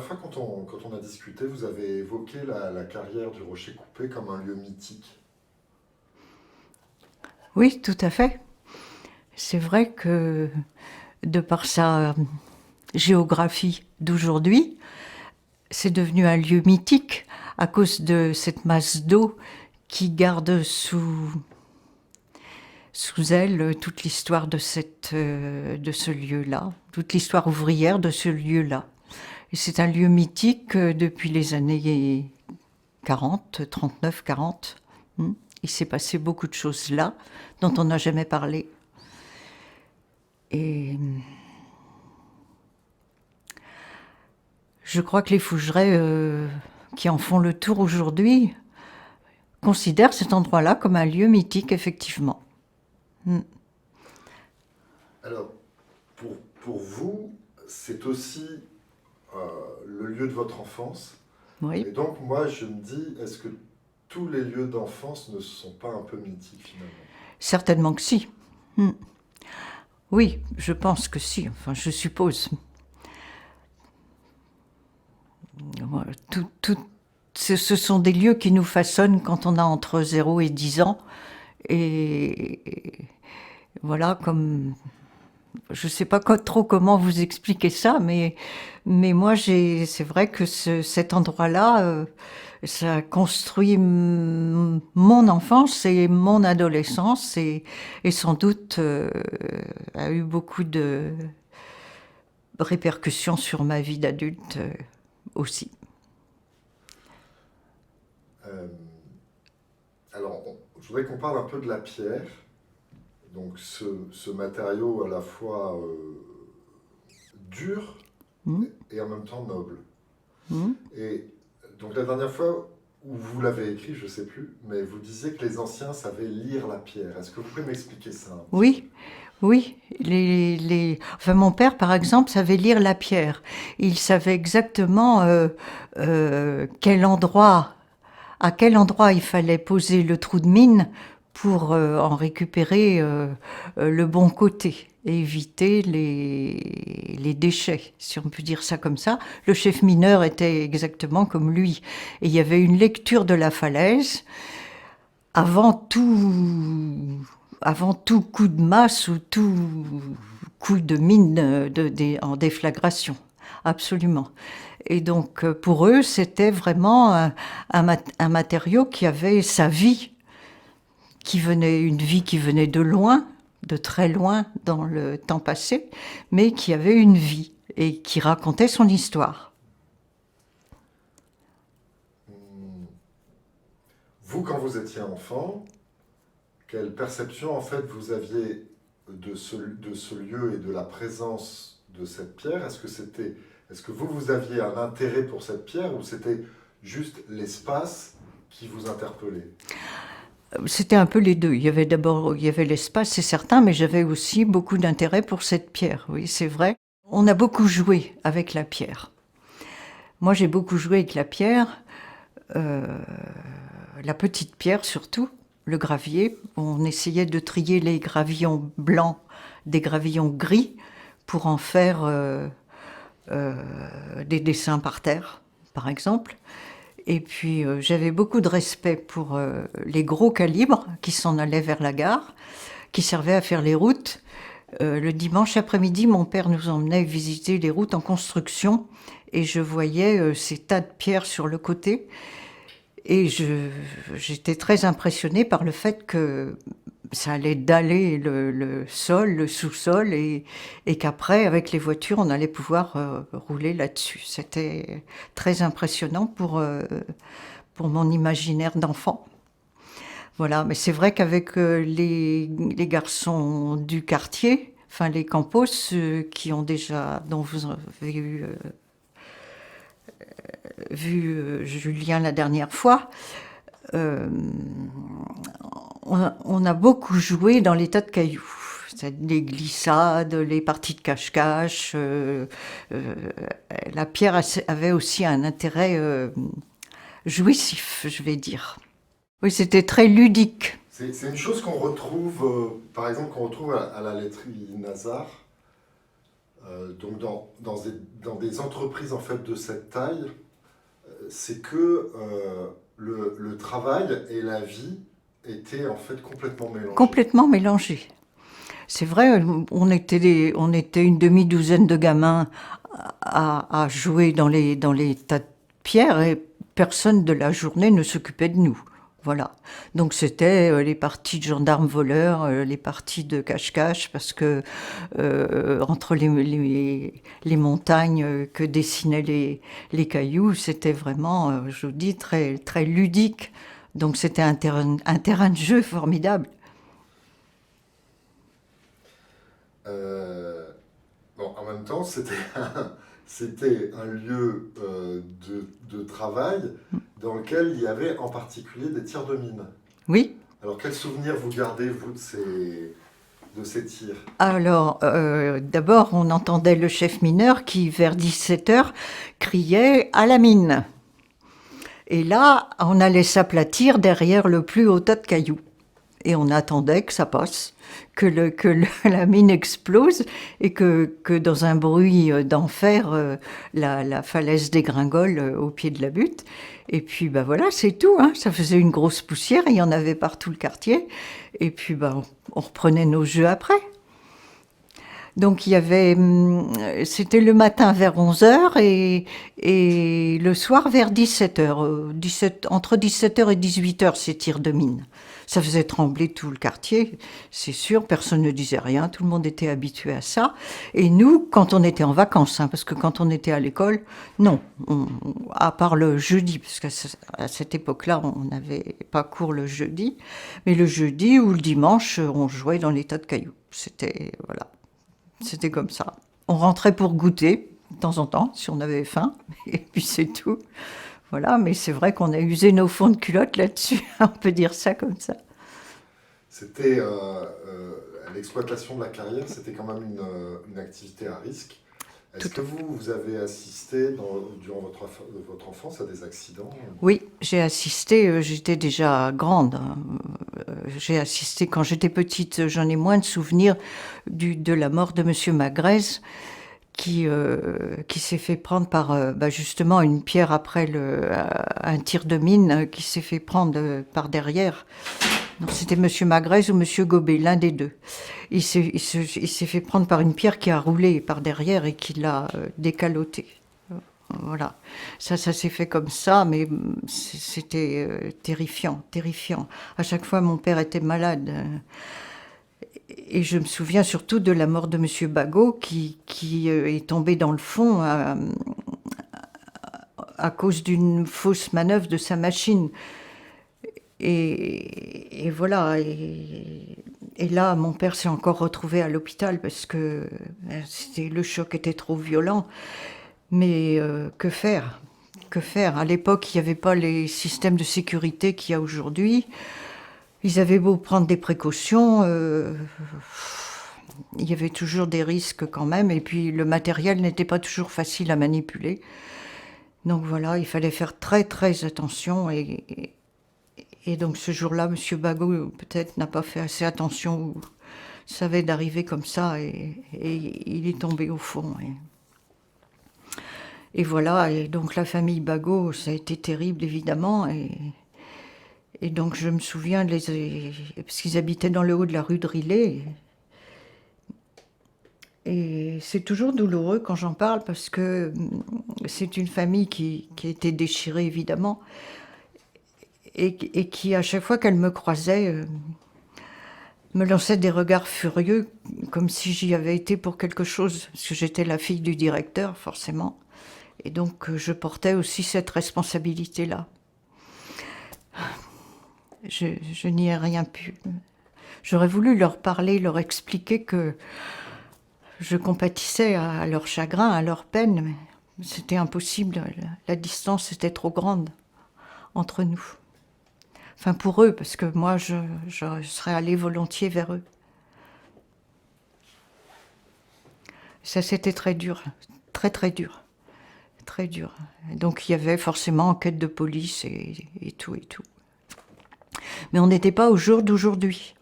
fois, quand on a discuté, vous avez évoqué la carrière du Rocher Coupé comme un lieu mythique. Oui, tout à fait. C'est vrai que de par sa géographie d'aujourd'hui, c'est devenu un lieu mythique à cause de cette masse d'eau qui garde sous elle toute l'histoire de ce lieu-là, toute l'histoire ouvrière de ce lieu-là. Et c'est un lieu mythique depuis les années 40, 39, 40. Il s'est passé beaucoup de choses là dont on n'a jamais parlé. Et je crois que les Fougerets qui en font le tour aujourd'hui considèrent cet endroit-là comme un lieu mythique, effectivement. Alors, pour vous, c'est aussi euh, le lieu de votre enfance. Oui, Et donc, moi, je me dis, est-ce que tous les lieux d'enfance ne sont pas un peu mythiques finalement? certainement que si. Hmm. Oui, je pense que si, enfin je suppose. Ce sont des lieux qui nous façonnent quand on a entre 0 et 10 ans. Et voilà, comme je ne sais pas trop comment vous expliquer ça, mais moi, c'est vrai que cet endroit-là, ça a construit mon enfance et mon adolescence et sans doute a eu beaucoup de répercussions sur ma vie d'adulte aussi. Euh, alors, je voudrais qu'on parle un peu de la pierre. Donc, ce matériau à la fois dur Hmm, et en même temps noble. hmm. Et donc, la dernière fois où vous l'avez écrit, je ne sais plus, mais vous disiez que les anciens savaient lire la pierre. Est-ce que vous pouvez m'expliquer ça un petit peu? Oui, oui. Enfin, mon père, par exemple, savait lire la pierre. Il savait exactement à quel endroit il fallait poser le trou de mine pour en récupérer le bon côté et éviter les déchets, si on peut dire ça comme ça. Le chef mineur était exactement comme lui. Et il y avait une lecture de la falaise avant avant tout coup de masse ou tout coup de mine en déflagration. Absolument. Et donc, pour eux, c'était vraiment un matériau qui avait sa vie, une vie qui venait de loin, de très loin dans le temps passé, mais qui avait une vie et qui racontait son histoire. Hmm. Vous, quand vous étiez enfant, quelle perception en fait vous aviez de ce lieu et de la présence de cette pierre? Est-ce que vous aviez un intérêt pour cette pierre ou c'était juste l'espace qui vous interpellait? C'était un peu les deux. Il y avait l'espace, c'est certain, mais j'avais aussi beaucoup d'intérêt pour cette pierre. Oui, c'est vrai. On a beaucoup joué avec la pierre. Moi, j'ai beaucoup joué avec la pierre, euh, la petite pierre surtout, le gravier. On essayait de trier les gravillons blancs des gravillons gris pour en faire des dessins par terre, par exemple. Et puis j'avais beaucoup de respect pour les gros calibres qui s'en allaient vers la gare, qui servaient à faire les routes. Le dimanche après-midi, mon père nous emmenait visiter les routes en construction et je voyais ces tas de pierres sur le côté. Et j'étais très impressionnée par le fait que ça allait daller le sol, le sous-sol, et qu'après, avec les voitures, on allait pouvoir rouler là-dessus. C'était très impressionnant pour mon imaginaire d'enfant. Voilà, mais c'est vrai qu'avec les garçons du quartier, enfin les campos, qui ont déjà, dont vous avez vu Julien la dernière fois, euh, on a beaucoup joué dans les tas de cailloux. Les glissades, les parties de cache-cache. La pierre avait aussi un intérêt jouissif, je vais dire. Oui, c'était très ludique. C'est une chose qu'on retrouve, par exemple, qu'on retrouve à la laiterie Nazar. Donc dans des entreprises en fait de cette taille, c'est que le travail et la vie étaient en fait complètement mélangés. Complètement mélangé. C'est vrai, on était une demi-douzaine de gamins à jouer dans les tas de pierres et personne de la journée ne s'occupait de nous. Voilà. Donc c'était les parties de gendarmes voleurs, les parties de cache-cache, parce que entre les montagnes que dessinaient les cailloux, c'était vraiment, je vous dis, très, très ludique. Donc c'était un terrain de jeu formidable. Euh, bon, en même temps, c'était un lieu de travail dans lequel il y avait en particulier des tirs de mine. Oui. Alors, quels souvenirs vous gardez, vous, de ces tirs? Alors, d'abord, on entendait le chef mineur qui, vers 17 heures, criait à la mine. Et là, on allait s'aplatir derrière le plus haut tas de cailloux. Et on attendait que ça passe, la mine explose et que dans un bruit d'enfer, la falaise dégringole au pied de la butte. Et puis, bah voilà, c'est tout, hein. Ça faisait une grosse poussière, il y en avait partout le quartier. Et puis, bah, on reprenait nos jeux après. Donc il y avait, c'était le matin vers 11 heures et le soir vers 17 heures. Entre 17 heures et 18 heures, ces tirs de mine. Ça faisait trembler tout le quartier, c'est sûr, personne ne disait rien, tout le monde était habitué à ça. Et nous, quand on était en vacances, hein, parce que quand on était à l'école, non, à part le jeudi, parce qu'à cette époque-là, on n'avait pas cours le jeudi, mais le jeudi ou le dimanche, on jouait dans les tas de cailloux. C'était, voilà. C'était comme ça. On rentrait pour goûter, de temps en temps, si on avait faim, et puis c'est tout. Voilà, mais c'est vrai qu'on a usé nos fonds de culotte là-dessus, on peut dire ça comme ça. C'était l'exploitation de la carrière, c'était quand même une activité à risque. Est-ce Tout que à fait. vous avez assisté durant votre enfance à des accidents? Oui, j'ai assisté, j'étais déjà grande, hein. J'ai assisté quand j'étais petite, j'en ai moins de souvenirs de la mort de Monsieur Magrez, qui s'est fait prendre par bah justement une pierre après un tir de mine qui s'est fait prendre par derrière. Donc c'était Monsieur Magrez ou Monsieur Gobet, l'un des deux. Il s'est fait prendre par une pierre qui a roulé par derrière et qui l'a décaloté. Voilà, ça s'est fait comme ça, mais c'était terrifiant, terrifiant. À chaque fois, mon père était malade. Et je me souviens surtout de la mort de Monsieur Bagot, qui est tombé dans le fond à cause d'une fausse manœuvre de sa machine. Et voilà. Et là, mon père s'est encore retrouvé à l'hôpital parce que le choc était trop violent. Mais que faire? Que faire? À l'époque, il n'y avait pas les systèmes de sécurité qu'il y a aujourd'hui. Ils avaient beau prendre des précautions, il y avait toujours des risques quand même. Et puis le matériel n'était pas toujours facile à manipuler. Donc voilà, il fallait faire très très attention. Et donc ce jour-là, Monsieur Bagot peut-être n'a pas fait assez attention ou savait d'arriver comme ça et il est tombé au fond. Et voilà, et donc la famille Bagot, ça a été terrible évidemment. Et donc je me souviens, parce qu'ils habitaient dans le haut de la rue de Rillet. Et c'est toujours douloureux quand j'en parle parce que c'est une famille qui a été déchirée évidemment. Et qui, à chaque fois qu'elle me croisait, me lançait des regards furieux, comme si j'y avais été pour quelque chose, parce que j'étais la fille du directeur, forcément. Et donc, je portais aussi cette responsabilité-là. Je n'y ai rien pu. J'aurais voulu leur parler, leur expliquer que je compatissais à leur chagrin, à leur peine, mais c'était impossible. La distance était trop grande entre nous. Enfin, pour eux, parce que moi, je serais allée volontiers vers eux. Ça, c'était très dur, très très dur, très dur. Et donc, il y avait forcément enquête de police et tout et tout. Mais on n'était pas au jour d'aujourd'hui.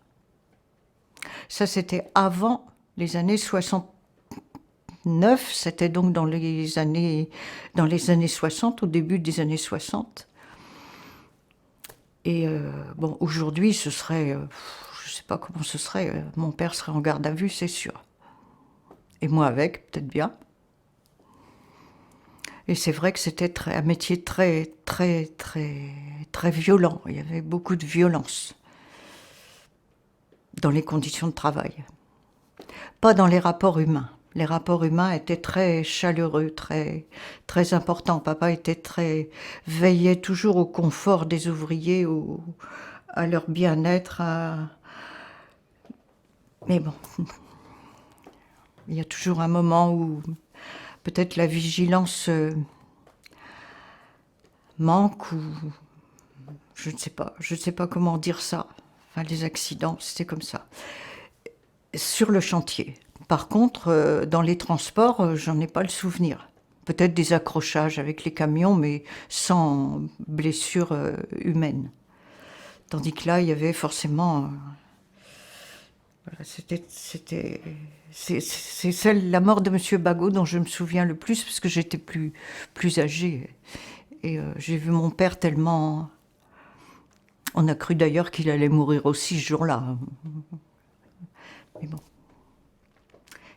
Ça, c'était avant les années 60, 69, c'était donc dans les années 60, au début des années 60. Et bon, aujourd'hui, ce serait, je ne sais pas comment ce serait, mon père serait en garde à vue, c'est sûr. Et moi avec, peut-être bien. Et c'est vrai que c'était un métier très, très, très, très violent. Il y avait beaucoup de violence dans les conditions de travail. Pas dans les rapports humains. Les rapports humains étaient très chaleureux, très, très importants. Papa veillait toujours au confort des ouvriers, à leur bien-être. Mais bon, il y a toujours un moment où peut-être la vigilance manque, ou je ne sais pas comment dire ça. Enfin, les accidents, c'était comme ça. Sur le chantier. Par contre, dans les transports, j'en ai pas le souvenir. Peut-être des accrochages avec les camions, mais sans blessure humaine. Tandis que là, il y avait forcément... voilà, c'est la mort de Monsieur Bagot dont je me souviens le plus, parce que j'étais plus âgée. Et j'ai vu mon père tellement... On a cru d'ailleurs qu'il allait mourir aussi ce jour-là. Mais bon.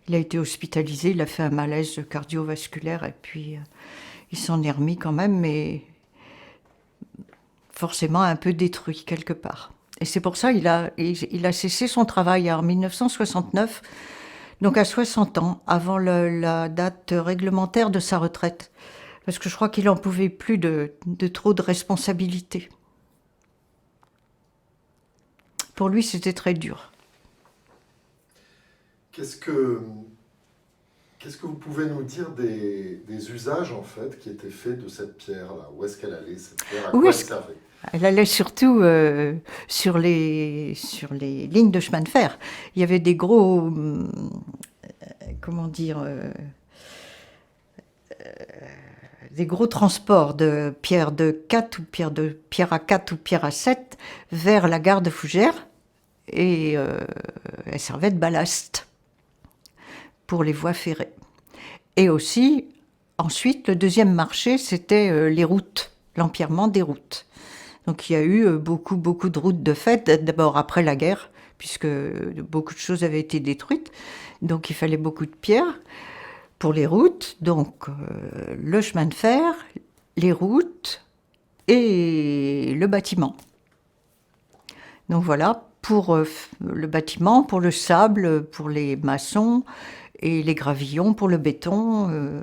Il a été hospitalisé, il a fait un malaise cardiovasculaire et puis il s'en est remis quand même, mais forcément un peu détruit quelque part. Et c'est pour ça qu'il a cessé son travail en 1969, donc à 60 ans, avant la date réglementaire de sa retraite. Parce que je crois qu'il n'en pouvait plus de trop de responsabilités. Pour lui, c'était très dur. Qu'est-ce que vous pouvez nous dire des usages en fait qui étaient faits de cette pierre-là? Où est-ce qu'elle allait cette pierre? À quoi elle servait? Elle allait surtout sur les lignes de chemin de fer. Il y avait des gros, comment dire, des gros transports de pierre de 4 ou pierre à 4 ou pierre à 7 vers la gare de Fougères, et elle servait de ballast pour les voies ferrées. Et aussi, ensuite, le deuxième marché, c'était les routes, l'empierrement des routes. Donc il y a eu beaucoup de routes de fait, d'abord après la guerre, puisque beaucoup de choses avaient été détruites. Donc il fallait beaucoup de pierres pour les routes. Donc le chemin de fer, les routes et le bâtiment. Donc voilà, pour le bâtiment, pour le sable, pour les maçons, et les gravillons pour le béton,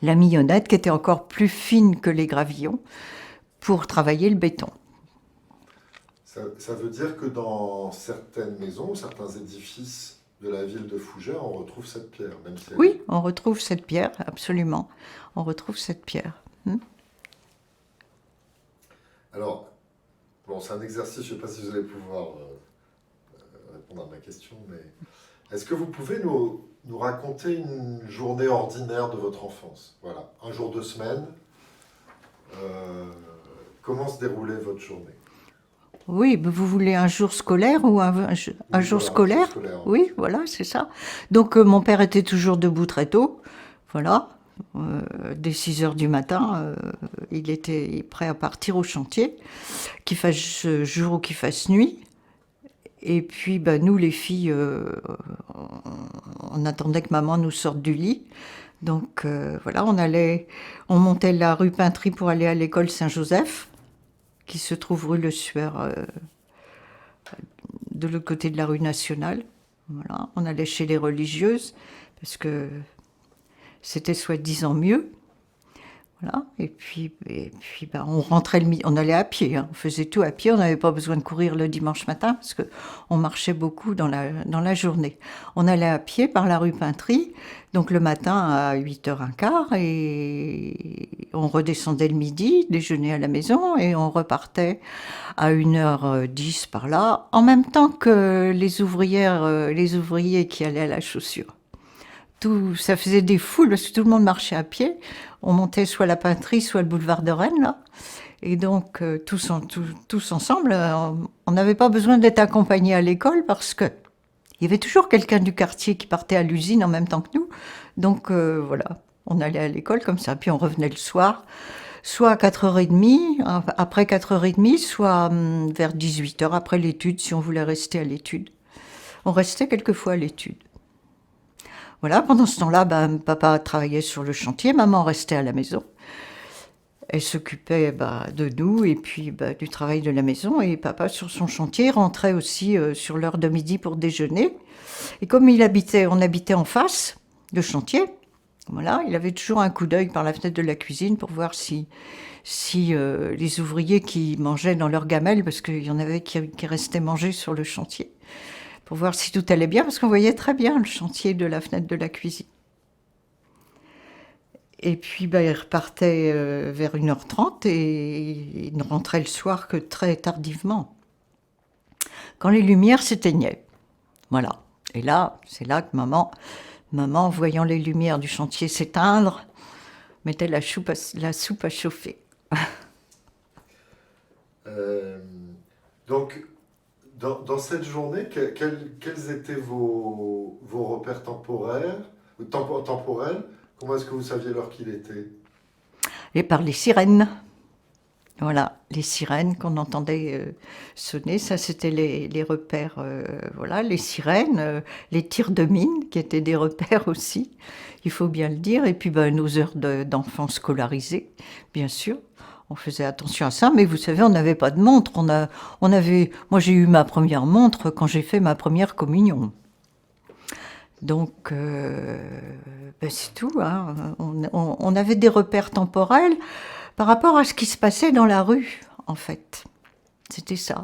la mignonnette qui était encore plus fine que les gravillons pour travailler le béton. Ça veut dire que dans certaines maisons, certains édifices de la ville de Fougères, on retrouve cette pierre, même si Oui, on retrouve cette pierre, absolument. On retrouve cette pierre. Alors, bon, c'est un exercice, je ne sais pas si vous allez pouvoir répondre à ma question, mais est-ce que vous pouvez nous raconter une journée ordinaire de votre enfance? Voilà, un jour de semaine. Comment se déroulait votre journée? Oui, vous voulez un jour scolaire ou un jour scolaire? Oui, voilà, c'est ça. Donc mon père était toujours debout très tôt, voilà. Dès 6 heures du matin, il était prêt à partir au chantier, qu'il fasse jour ou qu'il fasse nuit. Et puis nous les filles, on attendait que maman nous sorte du lit. Donc voilà, on montait la rue Pintry pour aller à l'école Saint-Joseph, qui se trouve rue Le Sueur, de l'autre côté de la rue Nationale. Voilà, on allait chez les religieuses, parce que c'était soi-disant mieux. Voilà. Et puis on rentrait on allait à pied, hein. On faisait tout à pied, on n'avait pas besoin de courir le dimanche matin, parce qu'on marchait beaucoup dans la journée. On allait à pied par la rue Pintry, donc le matin à 8h15, et on redescendait le midi, déjeuner à la maison, et on repartait à 1h10 par là, en même temps que les ouvriers qui allaient à la chaussure. Ça faisait des foules, parce que tout le monde marchait à pied. On montait soit la Pintry, soit le boulevard de Rennes, là. Et donc, tous ensemble, on n'avait pas besoin d'être accompagnés à l'école, parce que Il y avait toujours quelqu'un du quartier qui partait à l'usine en même temps que nous. Donc voilà, on allait à l'école comme ça. Puis on revenait le soir, soit à 4h30, après 4h30, soit vers 18h, après l'étude, si on voulait rester à l'étude. On restait quelquefois à l'étude. Voilà, pendant ce temps-là, papa travaillait sur le chantier, maman restait à la maison. Elle s'occupait de nous et puis du travail de la maison. Et papa, sur son chantier, rentrait aussi sur l'heure de midi pour déjeuner. Et comme on habitait en face, le chantier, voilà, il avait toujours un coup d'œil par la fenêtre de la cuisine pour voir si les ouvriers qui mangeaient dans leur gamelle, parce qu'il y en avait qui restaient manger sur le chantier, pour voir si tout allait bien, parce qu'on voyait très bien le chantier de la fenêtre de la cuisine. Et puis il repartait vers 1h30 et il ne rentrait le soir que très tardivement, quand les lumières s'éteignaient. Voilà. Et là, c'est là que maman, voyant les lumières du chantier s'éteindre, mettait la soupe à chauffer. Donc, dans cette journée, quels étaient vos repères temporels? Comment est-ce que vous saviez l'heure qu'il était? Et par les sirènes. Voilà, les sirènes qu'on entendait sonner, ça c'était les repères, voilà, les sirènes, les tirs de mine qui étaient des repères aussi, il faut bien le dire, et puis nos heures d'enfants scolarisés, bien sûr, on faisait attention à ça, mais vous savez, on n'avait pas de montre, moi j'ai eu ma première montre quand j'ai fait ma première communion. Donc, c'est tout, hein. On avait des repères temporels par rapport à ce qui se passait dans la rue, en fait. C'était ça.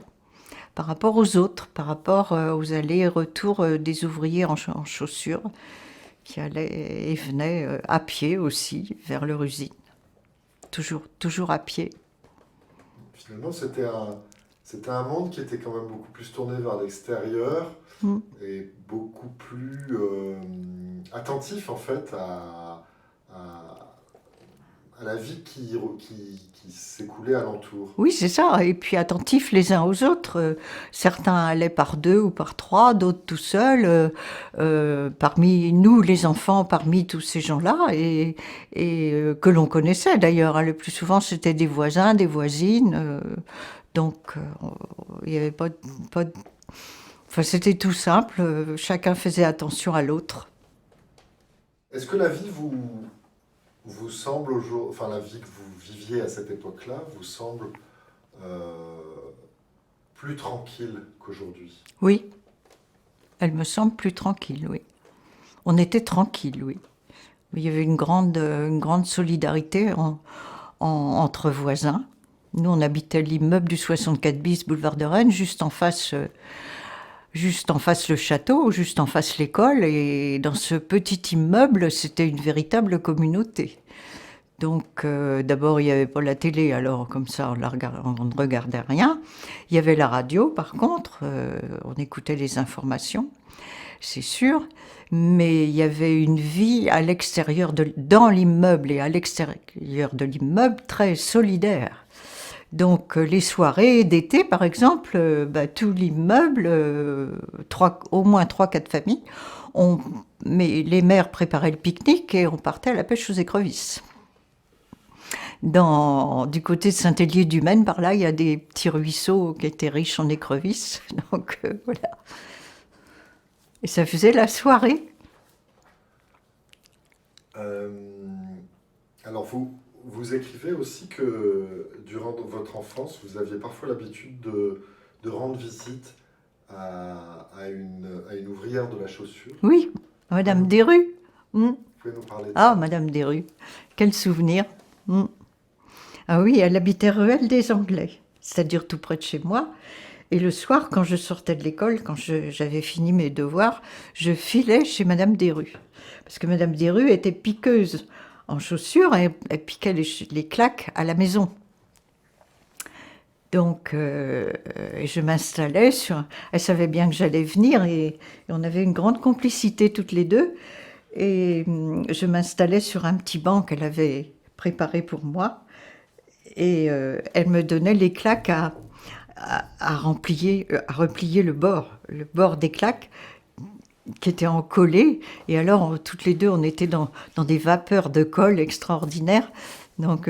Par rapport aux autres, par rapport aux allers et retours des ouvriers en chaussures qui allaient et venaient à pied aussi vers leur usine. Toujours à pied. Finalement, c'était un monde qui était quand même beaucoup plus tourné vers l'extérieur et beaucoup plus attentif en fait à la vie qui s'écoulait alentour. Oui, c'est ça. Et puis attentifs les uns aux autres. Certains allaient par 2 ou par 3, d'autres tout seuls. Parmi nous, les enfants, parmi tous ces gens-là, et que l'on connaissait d'ailleurs. Le plus souvent, c'était des voisins, des voisines. Donc, il n'y avait pas de... Enfin, c'était tout simple. Chacun faisait attention à l'autre. Est-ce que la vie vous semble enfin la vie que vous viviez à cette époque-là, vous semble plus tranquille qu'aujourd'hui? Oui, elle me semble plus tranquille, oui. On était tranquille, oui. Il y avait une grande solidarité entre voisins. Nous, on habitait l'immeuble du 64 bis, boulevard de Rennes, juste en face le château, juste en face l'école. Et dans ce petit immeuble, c'était une véritable communauté. Donc, d'abord, il n'y avait pas la télé, alors comme ça, on ne regardait rien. Il y avait la radio, par contre, on écoutait les informations, c'est sûr. Mais il y avait une vie à l'extérieur, dans l'immeuble et à l'extérieur de l'immeuble, très solidaire. Donc, les soirées d'été, par exemple, tout l'immeuble, au moins 3-4 familles, mais les mères préparaient le pique-nique et on partait à la pêche aux écrevisses. Du côté de Saint-Hélier-du-Maine, par là, il y a des petits ruisseaux qui étaient riches en écrevisses. Donc, voilà. Et ça faisait la soirée. Alors, vous écrivez aussi que durant votre enfance, vous aviez parfois l'habitude de rendre visite à une ouvrière de la chaussure. Oui, Madame Desrues. Vous pouvez nous parler de ça? Ah, Madame Desrues, quel souvenir. Ah oui, elle habitait ruelle des Anglais, c'est-à-dire tout près de chez moi. Et le soir, quand je sortais de l'école, quand j'avais fini mes devoirs, je filais chez Madame Desrues. Parce que Madame Desrues était piqueuse en chaussures et elle piquait les claques à la maison. Donc, je m'installais Elle savait bien que j'allais venir et on avait une grande complicité toutes les deux. Et je m'installais sur un petit banc qu'elle avait préparé pour moi. Et elle me donnait les claques à replier le bord des claques qui était en collé. Et alors, toutes les deux, on était dans des vapeurs de colle extraordinaires. Donc,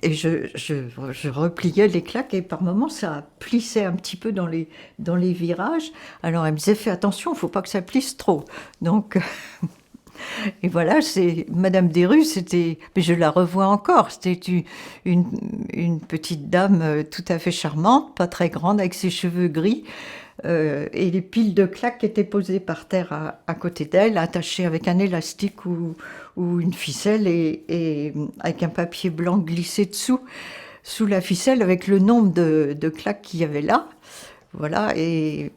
et je repliais les claques et par moments ça plissait un petit peu dans les virages. Alors elle me disait fais attention, il ne faut pas que ça plisse trop. Donc, et voilà, c'est Madame Desrues, c'était, mais je la revois encore. C'était une petite dame tout à fait charmante, pas très grande, avec ses cheveux gris. Et les piles de claques étaient posées par terre à côté d'elle, attachées avec un élastique ou une ficelle et avec un papier blanc glissé dessous, sous la ficelle, avec le nombre de claques qu'il y avait là. Voilà, et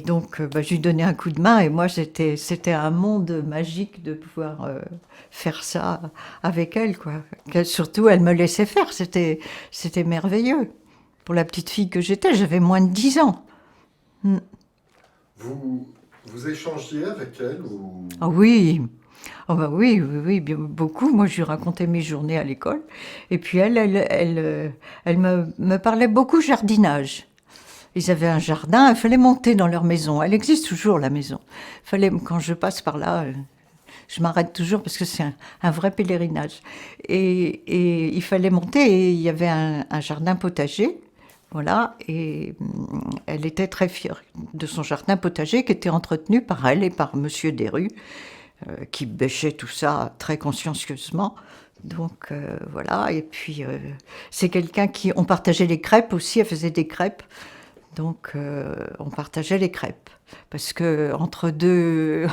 donc je lui donnais un coup de main et moi c'était un monde magique de pouvoir faire ça avec elle, quoi. Surtout, elle me laissait faire, c'était merveilleux. Pour la petite fille que j'étais, j'avais moins de 10 ans. Vous échangiez avec elle ou... Ah oui, oh bah oui, oui, oui, beaucoup. Moi, je lui racontais mes journées à l'école. Et puis elle me parlait beaucoup jardinage. Ils avaient un jardin, il fallait monter dans leur maison. Elle existe toujours, la maison. Quand je passe par là, je m'arrête toujours parce que c'est un vrai pèlerinage. Et il fallait monter et il y avait un jardin potager. Voilà, et elle était très fière de son jardin potager qui était entretenu par elle et par Monsieur Desrues, qui bêchait tout ça très consciencieusement. Donc voilà, et puis c'est quelqu'un qui... On partageait les crêpes aussi, elle faisait des crêpes, donc on partageait les crêpes. Parce que entre deux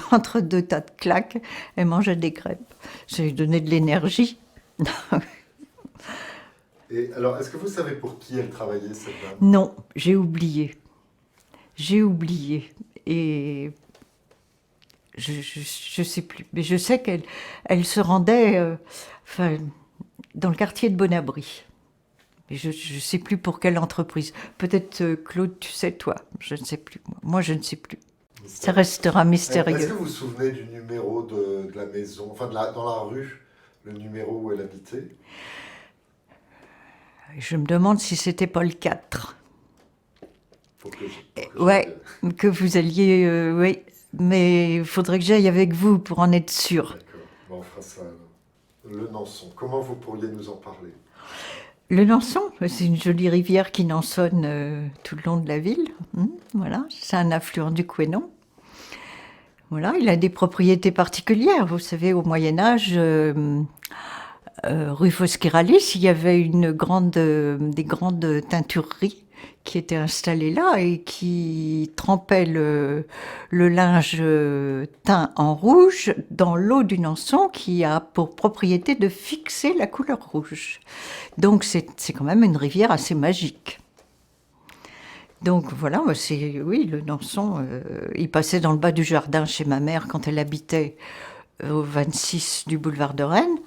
tas de claques, elle mangeait des crêpes. Ça lui donnait de l'énergie. Et alors, est-ce que vous savez pour qui elle travaillait, cette dame? Non, j'ai oublié. J'ai oublié. Et je sais plus. Mais je sais qu'elle se rendait dans le quartier de Bon-Abri. Mais je ne sais plus pour quelle entreprise. Peut-être, Claude, tu sais, toi. Je ne sais plus. Moi, je ne sais plus. Ça restera mystérieux. Est-ce que vous vous souvenez du numéro de la maison, enfin dans la rue, le numéro où elle habitait? Je me demande si c'était pas le 4. Faut que Ouais, que vous alliez... oui, mais il faudrait que j'aille avec vous pour en être sûr. D'accord, bon, on fera ça alors. Le Nançon, comment vous pourriez nous en parler? Le Nançon, c'est une jolie rivière qui nançonne tout le long de la ville. Voilà, c'est un affluent du Couesnon. Voilà, il a des propriétés particulières. Vous savez, au Moyen-Âge, rue Fosqueralis, il y avait des grandes teintureries qui étaient installées là et qui trempaient le linge teint en rouge dans l'eau du Nançon qui a pour propriété de fixer la couleur rouge. Donc c'est quand même une rivière assez magique. Donc voilà, oui, le Nançon, il passait dans le bas du jardin chez ma mère quand elle habitait au 26 du boulevard de Rennes.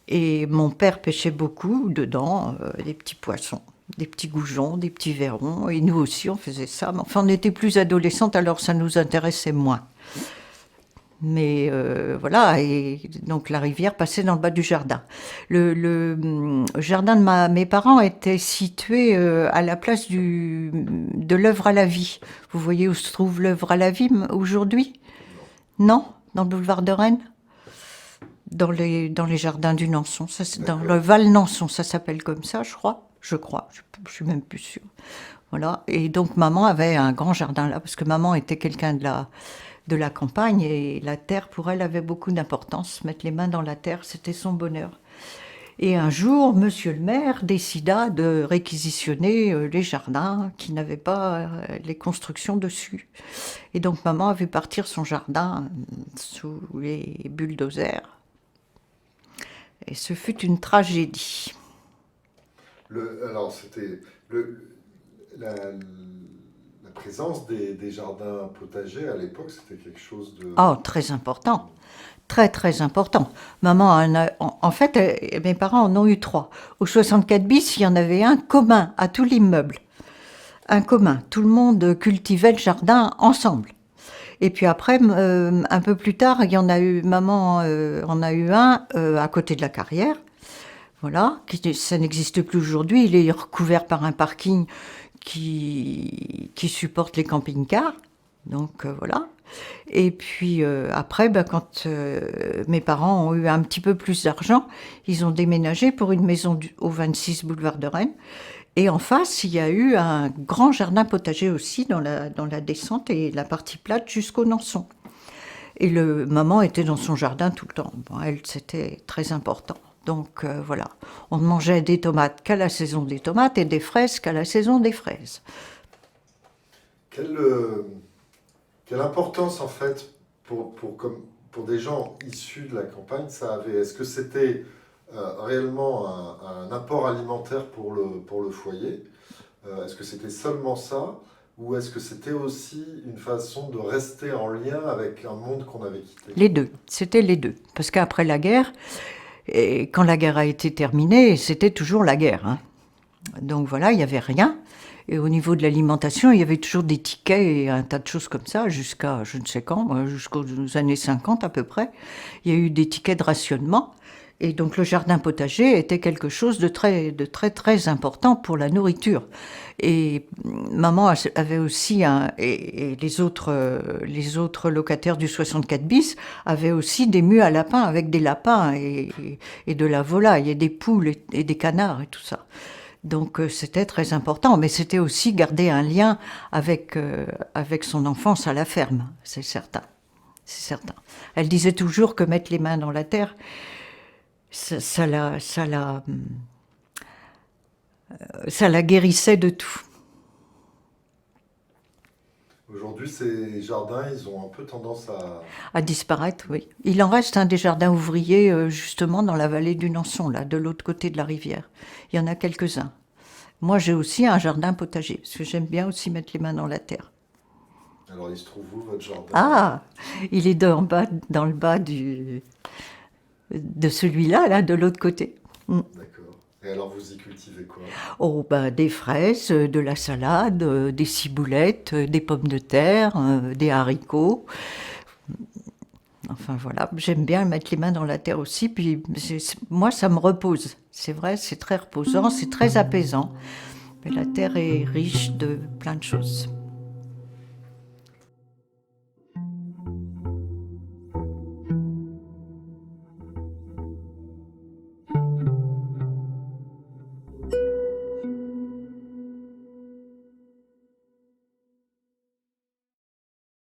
Et mon père pêchait beaucoup dedans, des petits poissons, des petits goujons, des petits verrons. Et nous aussi, on faisait ça. Mais enfin, on était plus adolescentes, alors ça nous intéressait moins. Mais voilà, et donc la rivière passait dans le bas du jardin. Le jardin de mes parents était situé à la place de l'œuvre à la vie. Vous voyez où se trouve l'œuvre à la vie aujourd'hui? Non? Dans le boulevard de Rennes? Dans les jardins du Nançon, dans le Val Nançon, ça s'appelle comme ça, je crois, je suis même plus sûre. Voilà, et donc maman avait un grand jardin là, parce que maman était quelqu'un de la campagne, et la terre, pour elle, avait beaucoup d'importance. Mettre les mains dans la terre, c'était son bonheur. Et un jour, monsieur le maire décida de réquisitionner les jardins qui n'avaient pas les constructions dessus. Et donc maman a vu partir son jardin sous les bulldozers. Et ce fut une tragédie. Alors, c'était la présence des jardins potagers à l'époque, c'était quelque chose de... Oh, très important. Très, très important. Maman, en fait, mes parents en ont eu 3. Au 64 bis, il y en avait un commun à tout l'immeuble. Un commun. Tout le monde cultivait le jardin ensemble. Et puis après, un peu plus tard, maman en a eu un à côté de la carrière. Voilà, ça n'existe plus aujourd'hui. Il est recouvert par un parking qui supporte les camping-cars. Donc voilà. Et puis après, ben, quand mes parents ont eu un petit peu plus d'argent, ils ont déménagé pour une maison au 26 boulevard de Rennes. Et en face, il y a eu un grand jardin potager aussi dans la descente et la partie plate jusqu'au Nanson. Et maman était dans son jardin tout le temps. Bon, elle, c'était très important. Donc voilà, on ne mangeait des tomates qu'à la saison des tomates et des fraises qu'à la saison des fraises. Quelle importance en fait pour des gens issus de la campagne ça avait? Est-ce que c'était réellement un apport alimentaire pour le foyer? Est-ce que c'était seulement ça? Ou est-ce que c'était aussi une façon de rester en lien avec un monde qu'on avait quitté? Les deux, c'était les deux. Parce qu'après la guerre, et quand la guerre a été terminée, c'était toujours la guerre, hein. Donc voilà, il n'y avait rien. Et au niveau de l'alimentation, il y avait toujours des tickets et un tas de choses comme ça, jusqu'à je ne sais quand, jusqu'aux années 50 à peu près. Il y a eu des tickets de rationnement. Et donc le jardin potager était quelque chose de très important pour la nourriture. Et maman avait aussi, et les autres locataires du 64 bis avaient aussi des mues à lapins avec des lapins et de la volaille et des poules et des canards et tout ça. Donc c'était très important, mais c'était aussi garder un lien avec son enfance à la ferme, c'est certain. C'est certain. Elle disait toujours que mettre les mains dans la terre, ça la guérissait de tout. Aujourd'hui, ces jardins, ils ont un peu tendance À disparaître, oui. Il en reste des jardins ouvriers, justement, dans la vallée du Nanson, là, de l'autre côté de la rivière. Il y en a quelques-uns. Moi, j'ai aussi un jardin potager, parce que j'aime bien aussi mettre les mains dans la terre. Alors, il se trouve où, votre jardin? Ah, il est dans le bas de celui-là, là, de l'autre côté. D'accord. Et alors, vous y cultivez quoi? Oh, bah, des fraises, de la salade, des ciboulettes, des pommes de terre, des haricots. Enfin voilà, j'aime bien mettre les mains dans la terre aussi, puis moi ça me repose. C'est vrai, c'est très reposant, c'est très apaisant. Mais la terre est riche de plein de choses.